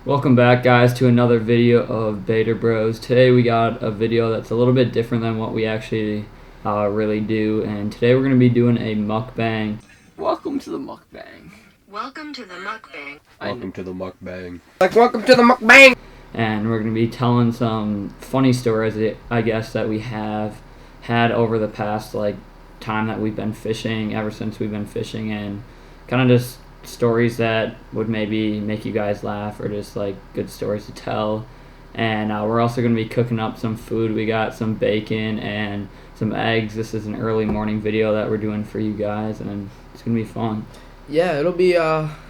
Welcome back, guys, to another video of Beta Bros. Today we got a video that's a little bit different than what we actually really do, and today we're going to be doing a mukbang. Welcome to the mukbang. Welcome to the mukbang. Welcome to the mukbang. Welcome to the mukbang! And we're going to be telling some funny stories, I guess, that we have had over the past, time that we've been fishing, ever since we've been fishing, and kind of just stories that would maybe make you guys laugh or just good stories to tell. And we're also going to be cooking up some food. We got some bacon and some eggs. This is an early morning video that we're doing for you guys, and it's going to be fun. Yeah, it'll be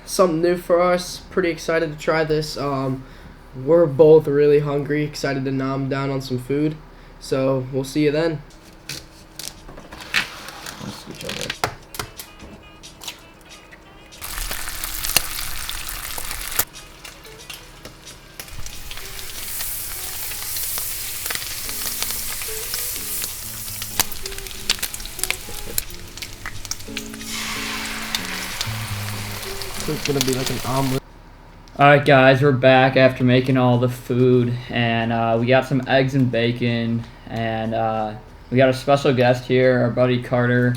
something new for us. Pretty excited to try this. We're both really hungry, excited to nom down on some food. So we'll see you then. Let's switch over. It's gonna be like an omelet. Alright, guys, we're back after making all the food, and we got some eggs and bacon, and we got a special guest here, our buddy Carter.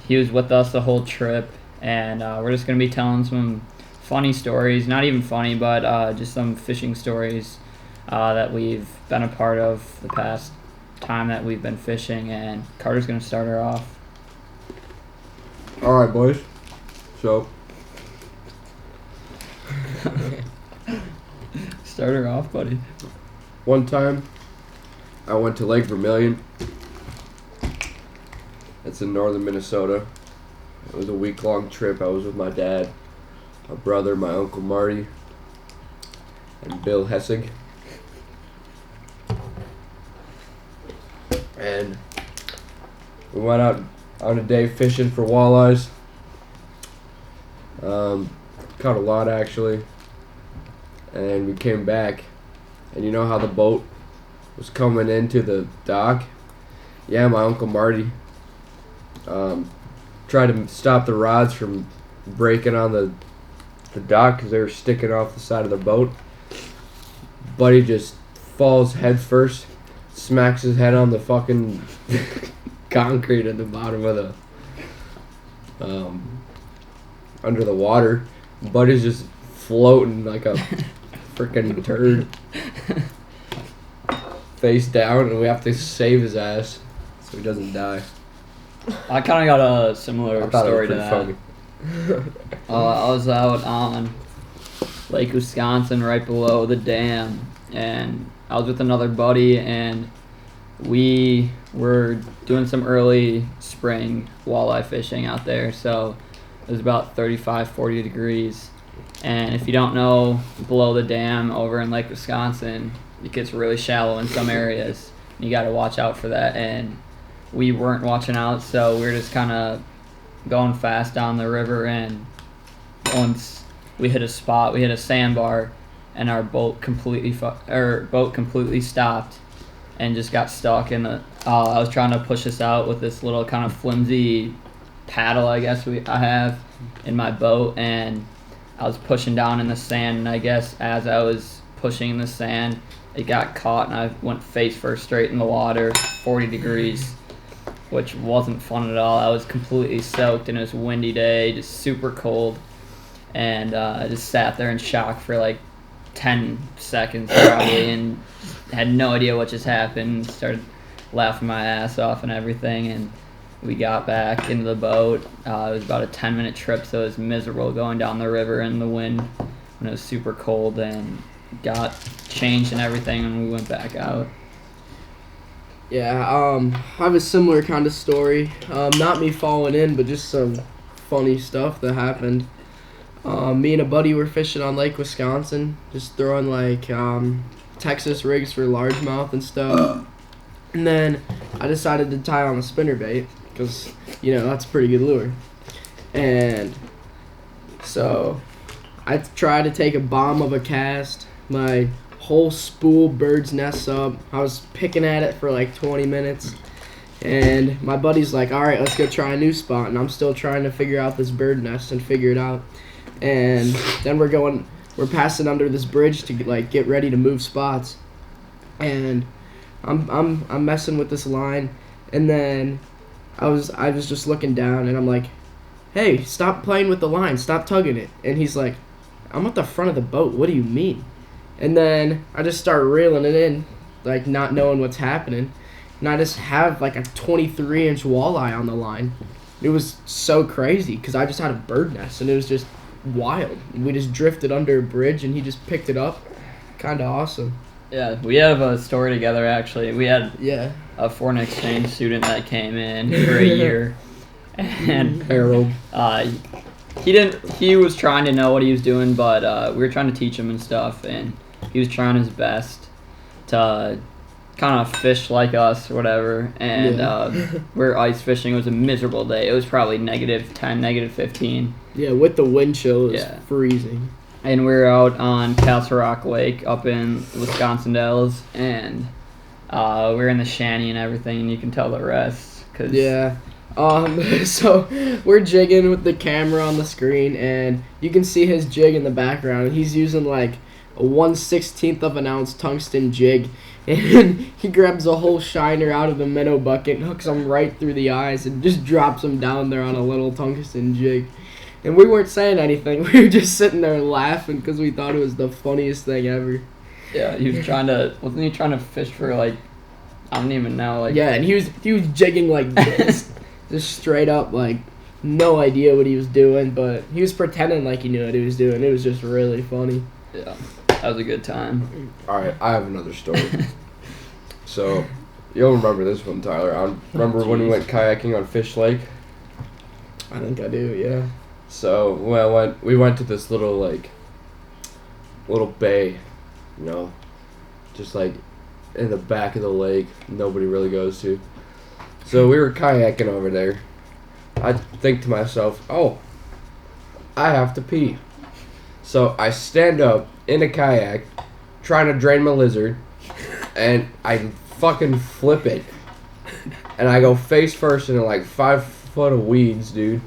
He was with us the whole trip, and we're just going to be telling some funny stories, not even funny, but just some fishing stories that we've been a part of the past time that we've been fishing, and Carter's going to start her off. Alright, boys. So, Start her off, buddy. one time, I went to Lake Vermilion. It's in northern Minnesota. It was a week-long trip. I was with my dad, my brother, my Uncle Marty, and Bill Hessig. And we went out on a day fishing for walleyes. Caught a lot, actually. And we came back, and you know how the boat was coming into the dock? Yeah, my Uncle Marty tried to stop the rods from breaking on the dock because they were sticking off the side of the boat. Buddy just falls head first, smacks his head on the fucking concrete at the bottom of the under the water. Buddy's just floating like a freaking turd, face down, and we have to save his ass so he doesn't die. I kind of got a similar I thought story it to was that. pretty funny. I was out on Lake Wisconsin right below the dam, and I was with another buddy, and we were doing some early spring walleye fishing out there. So it was about 35-40 degrees, and if you don't know, below the dam over in Lake Wisconsin, it gets really shallow in some areas. You got to watch out for that, and we weren't watching out, so we were just kind of going fast down the river, and once we hit a spot, we hit a sandbar, and our boat completely stopped and just got stuck in the I was trying to push us out with this little kind of flimsy paddle, I guess I have in my boat, and I was pushing down in the sand, and I guess as I was pushing in the sand, it got caught, and I went face first straight in the water, 40 degrees, which wasn't fun at all. I was completely soaked, and it was a windy day, just super cold, and I just sat there in shock for 10 seconds probably, and had no idea what just happened. Started laughing my ass off and everything, and we got back into the boat. It was about a 10-minute trip, so it was miserable going down the river in the wind when it was super cold, and got changed and everything, and we went back out. Yeah, I have a similar kind of story. Not me falling in, but just some funny stuff that happened. Me and a buddy were fishing on Lake Wisconsin, just throwing Texas rigs for largemouth and stuff. And then I decided to tie on a spinnerbait because, that's a pretty good lure. And so I tried to take a bomb of a cast. My whole spool bird's nest up. I was picking at it for 20 minutes. And my buddy's like, all right, let's go try a new spot. And I'm still trying to figure out this bird nest and figure it out. And then we're going we're passing under this bridge to like get ready to move spots, and I'm messing with this line, and then I was just looking down, and I'm like, hey, stop playing with the line, stop tugging it. And he's like, I'm at the front of the boat, what do you mean? And then I just start reeling it in, like not knowing what's happening, and I just have like a 23-inch walleye on the line. It was so crazy because I just had a bird nest, and it was just wild. We just drifted under a bridge, and he just picked it up. Kind of awesome. Yeah, we have a story together, actually. We had Yeah. a foreign exchange student that came in for a year, and Harold. he was trying to know what he was doing, but we were trying to teach him and stuff, and he was trying his best to kind of fish like us or whatever, and we were ice fishing. It was a miserable day. It was probably -10, -15. Yeah, with the wind chill, it was Yeah. freezing. And we were out on Castle Rock Lake up in Wisconsin Dells, and we were in the shanty and everything, and you can tell the rest. Cause Yeah. So we're jigging with the camera on the screen, and you can see his jig in the background, and he's using like a 1/16 of an ounce tungsten jig, and he grabs a whole shiner out of the minnow bucket and hooks him right through the eyes and just drops him down there on a little tungsten jig. And we weren't saying anything. We were just sitting there laughing because we thought it was the funniest thing ever. yeah, he was wasn't he trying to fish for like, I don't even know, like. Yeah, and he was jigging like this, just straight up, like no idea what he was doing, but he was pretending like he knew what he was doing. It was just really funny. Yeah, that was a good time. All right, I have another story. So, you'll remember this one, Tyler. I remember when we went kayaking on Fish Lake. I think I do, yeah. So we went to this little bay, you know, just like in the back of the lake. Nobody really goes to. So we were kayaking over there. I think to myself, oh, I have to pee. So I stand up in a kayak, trying to drain my lizard, and I fucking flip it, and I go face first into like 5 foot of weeds, dude.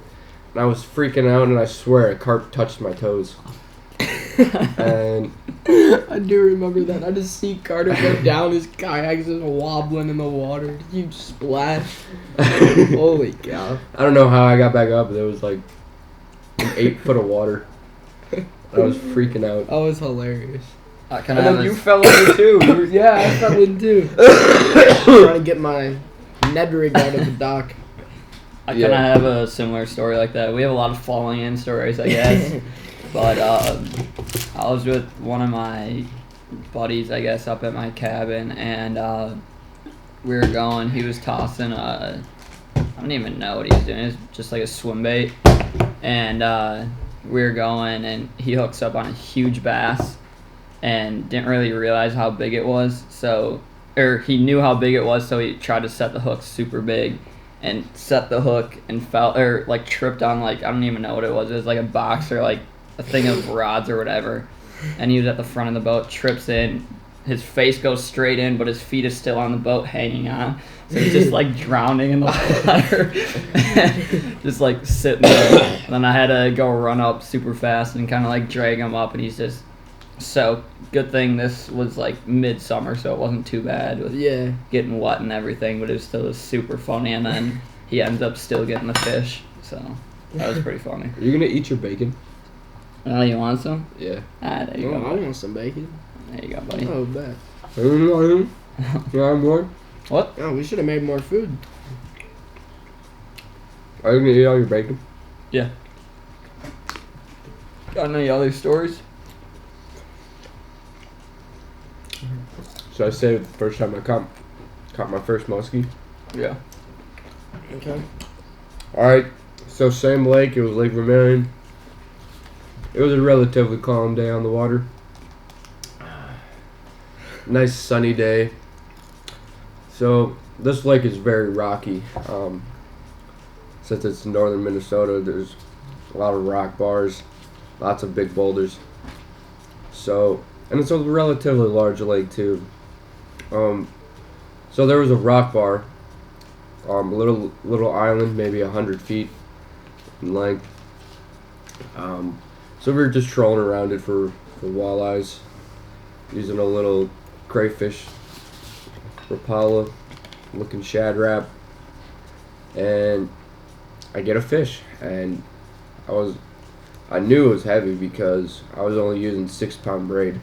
And I was freaking out, and I swear a carp touched my toes. And I do remember that. I just see Carter go down his kayak, just wobbling in the water. Huge splash. Holy cow. I don't know how I got back up, but there was like 8 foot of water. I was freaking out. That was hilarious. Can I And have then you a, fell in too. Yeah, I fell in too. Trying to get my Ned rig out of the dock. I kind of have a similar story like that. We have a lot of falling in stories, I guess. But I was with one of my buddies, I guess, up at my cabin, and we were going. He was tossing I don't even know what he was doing. It was just like a swim bait, and we were going, and he hooks up on a huge bass, and didn't really realize how big it was. Or he knew how big it was, so he tried to set the hook super big. And set the hook and fell, or like tripped on, like, I don't even know what it was. It was like a box or like a thing of rods or whatever. And he was at the front of the boat, trips in, his face goes straight in, but his feet is still on the boat hanging on. So he's just like drowning in the water, just like sitting there. And then I had to go run up super fast and kind of like drag him up, and he's just so good thing this was like midsummer, so it wasn't too bad with getting wet and everything, but it was still super funny. And then he ends up still getting the fish, so that was pretty funny. Are you gonna eat your bacon? Oh, you want some? Yeah. Ah, there you Oh, go. I want some bacon. There you go, buddy. Oh, bet. You want more? What? Oh, we should have made more food. Are you gonna eat all your bacon? Yeah. Got any other stories? So I say the first time I caught my first muskie. Yeah. Okay. Alright, so same lake, it was Lake Vermilion. It was a relatively calm day on the water. Nice sunny day. So this lake is very rocky. Since it's in northern Minnesota, there's a lot of rock bars, lots of big boulders. So, and it's a relatively large lake too. So there was a rock bar, little island, maybe 100 feet in length. So we were just trolling around it for for walleyes, using a little crayfish, Rapala, looking shad wrap, and I get a fish, and I knew it was heavy because I was only using 6-pound braid.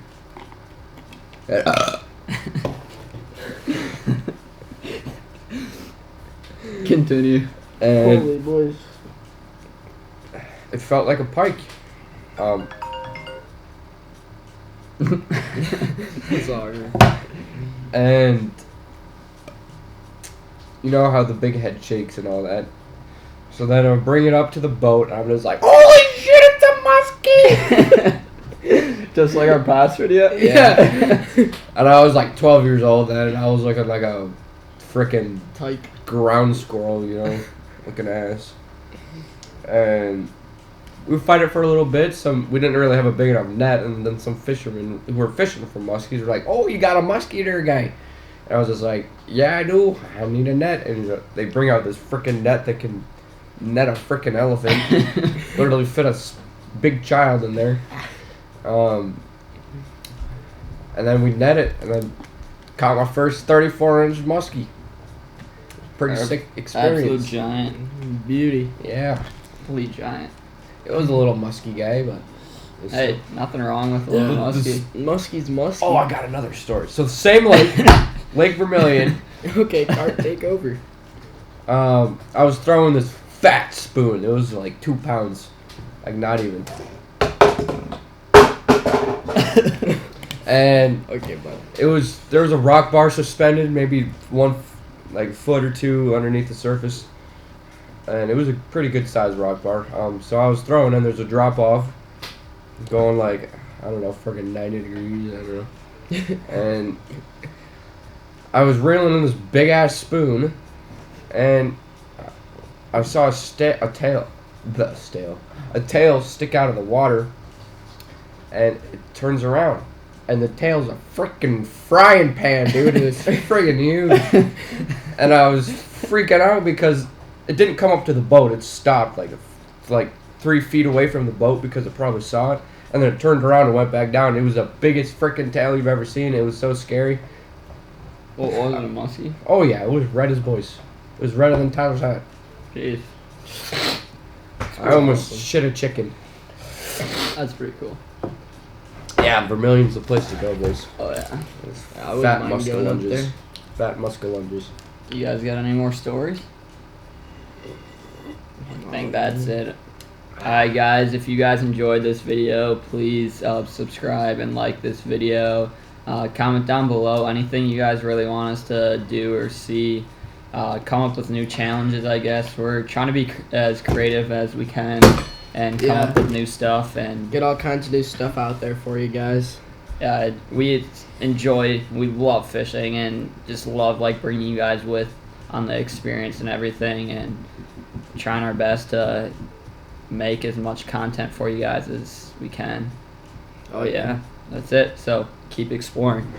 Continue. And Holy boys. it felt like a pike. Sorry. And you know how the big head shakes and all that. So then I bring it up to the boat, and I'm just like, holy shit, it's a muskie! Just like our past video? Yeah. And I was like 12 years old then, and I was looking like a freaking Tyke. ground squirrel, you know, looking ass. And we would fight it for a little bit. We didn't really have a big enough net, and then some fishermen who were fishing for muskies were like, "Oh, you got a muskie there, guy?" And I was just like, "Yeah, I do. I need a net." And they bring out this freaking net that can net a freaking elephant, literally fit a big child in there. And then we net it, and then caught my first 34-inch muskie. Pretty sick experience. Absolute giant. Beauty. Yeah, Complete giant. it was a little musky guy, but. it's Hey, nothing wrong with a little Yeah. musky. Muskie's musky. Oh, I got another story. So the same lake, Lake Vermilion. Okay, Cart, take over. I was throwing this fat spoon. It was like 2 pounds, like not even. And Okay, bud. there was a rock bar suspended, maybe one like foot or two underneath the surface, and it was a pretty good sized rock bar. So I was throwing, and there's a drop off, going like I don't know, freaking 90 degrees. I don't know. And I was reeling in this big ass spoon, and I saw a tail stick out of the water, and it turns around, and the tail's a freaking frying pan, dude. It was friggin' huge, and I was freaking out because it didn't come up to the boat. It stopped like 3 feet away from the boat because it probably saw it, and then it turned around and went back down. It was the biggest freaking tail you've ever seen. It was so scary. What was it, a muskie? Oh yeah, it was red as boys. It was redder than Tyler's hat. Jeez. I almost shit a chicken. That's pretty cool. Yeah, Vermilion's the place to go, boys. Oh, yeah. I wouldn't Fat mind muscle going up lunges. there. Fat muscle lunges. You guys got any more stories? I think that's it. Alright guys, if you guys enjoyed this video, please subscribe and like this video. Comment down below anything you guys really want us to do or see. Come up with new challenges, I guess. We're trying to be as creative as we can and come up with new stuff. And Get all kinds of new stuff out there for you guys. we love fishing and just love like bringing you guys with on the experience and everything, and trying our best to make as much content for you guys as we can. Oh yeah, that's it. So keep exploring.